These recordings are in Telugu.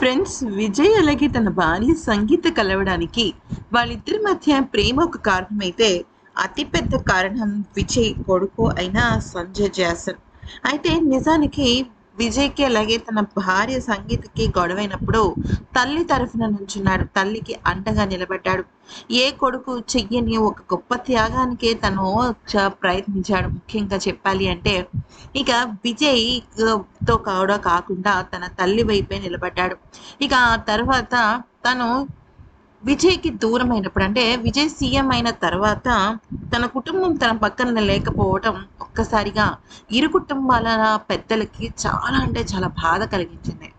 ఫ్రెండ్స్ విజయ్ అలాగే తన భార్య సంగీత కలవడానికి వాళ్ళిద్దరి మధ్య ప్రేమ ఒక కారణమైతే అతిపెద్ద కారణం విజయ్ కొడుకు అయిన సంజయ్ జాసన్. అయితే నిజానికి విజయ్కి అలాగే తన భార్య సంగీతకి గొడవైనప్పుడు తల్లి తరఫున నుంచున్నాడు. తల్లికి అండగా నిలబడ్డాడు. ఏ కొడుకు చెయ్యని ఒక గొప్ప త్యాగానికే తను ప్రయత్నించాడు. ముఖ్యంగా చెప్పాలి అంటే ఇక విజయ్ తో కూడా కాకుండా తన తల్లి వైపే నిలబడ్డాడు. ఇక ఆ తర్వాత తను విజయ్‌కి దూరమైనప్పుడు అంటే విజయ్ సీఎం అయిన తర్వాత తన కుటుంబం తన పక్కన లేకపోవటం ఒక్కసారిగా ఇరు కుటుంబాల పెద్దలకి చాలా అంటే చాలా బాధ కలిగించింది.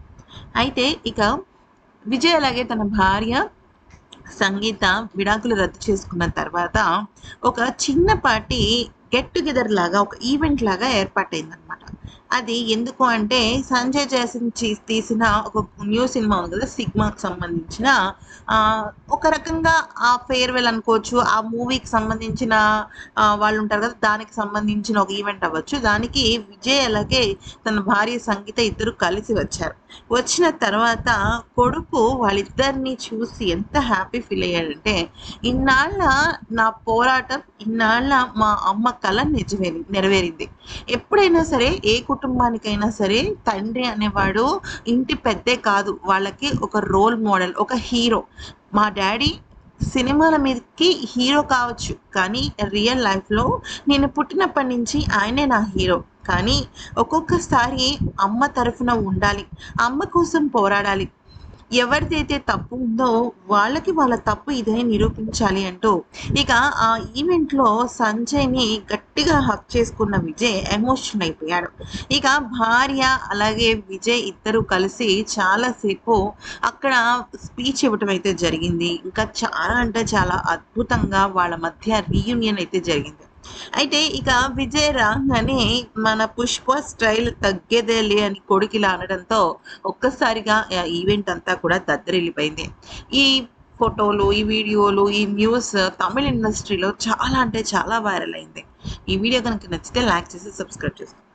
అయితే ఇక విజయ్ అలాగే తన భార్య సంగీత విడాకులు రద్దు చేసుకున్న తర్వాత ఒక చిన్నపాటి గెట్ టుగెదర్ లాగా ఒక ఈవెంట్ లాగా ఏర్పాటయిందనమాట. అది ఎందుకు అంటే సంజయ్ జాసన్ తీసిన ఒక న్యూ సినిమా ఉంది కదా! 'సిగ్మా'కి సంబంధించిన ఒక రకంగా ఆ ఫేర్‌వెల్ అనుకోవచ్చు. ఆ మూవీకి సంబంధించిన వాళ్ళుంటారు కదా! దానికి సంబంధించిన ఒక ఈవెంట్ అవ్వచ్చు. దానికి విజయ్ అలాగే తన భార్య సంగీత ఇద్దరు కలిసి వచ్చారు. వచ్చిన తర్వాత కొడుకు వాళ్ళిద్దరిని చూసి ఎంత హ్యాపీ ఫీల్ అయ్యాడంటే, ఇన్నాళ్ళ నా పోరాటం, ఇన్నాళ్ళ మా అమ్మ కల నెరవేరింది. ఎప్పుడైనా సరే ఏ కుటుంబానికైనా సరే తండ్రి అనేవాడు ఇంటి పెద్దే కాదు. వాళ్ళకి ఒక రోల్ మోడల్, ఒక హీరో. మా డ్యాడీ సినిమాల మీదకి హీరో కావచ్చు. కానీ రియల్ లైఫ్‌లో నేను పుట్టినప్పటి నుంచి ఆయనే నా హీరో. కానీ ఒక్కొక్కసారి అమ్మ తరఫున ఉండాలి. అమ్మ కోసం పోరాడాలి. ఎవరిదైతే తప్పు ఉందో వాళ్ళకి వాళ్ళ తప్పు ఇదే నిరూపించాలి అంటూ ఇక ఆ ఈవెంట్‌లో సంజయ్‌ని గట్టిగా హగ్ చేసుకున్న విజయ్ ఎమోషన్ అయిపోయాడు. ఇక భార్య అలాగే విజయ్ ఇద్దరు కలిసి చాలా సేపు అక్కడ స్పీచ్ ఇవ్వటం అయితే జరిగింది. ఇంకా చాలా అంటే చాలా అద్భుతంగా వాళ్ళ మధ్య రీయూనియన్ అయితే జరిగింది. అయితే ఇక విజయ్ రాంగానే మన 'పుష్ప' స్టైల్ తగ్గేదేలే అని కొడుకిలా అనడంతో ఒక్కసారిగా ఈవెంట్ అంతా కూడా దద్దరిల్లిపోయింది. ఈ ఫోటోలు, ఈ వీడియోలు, ఈ న్యూస్ తమిళ్ ఇండస్ట్రీలో చాలా అంటే చాలా వైరల్ అయింది. ఈ వీడియో గనుక నచ్చితే లైక్ చేసి సబ్స్క్రైబ్ చేసుకోండి.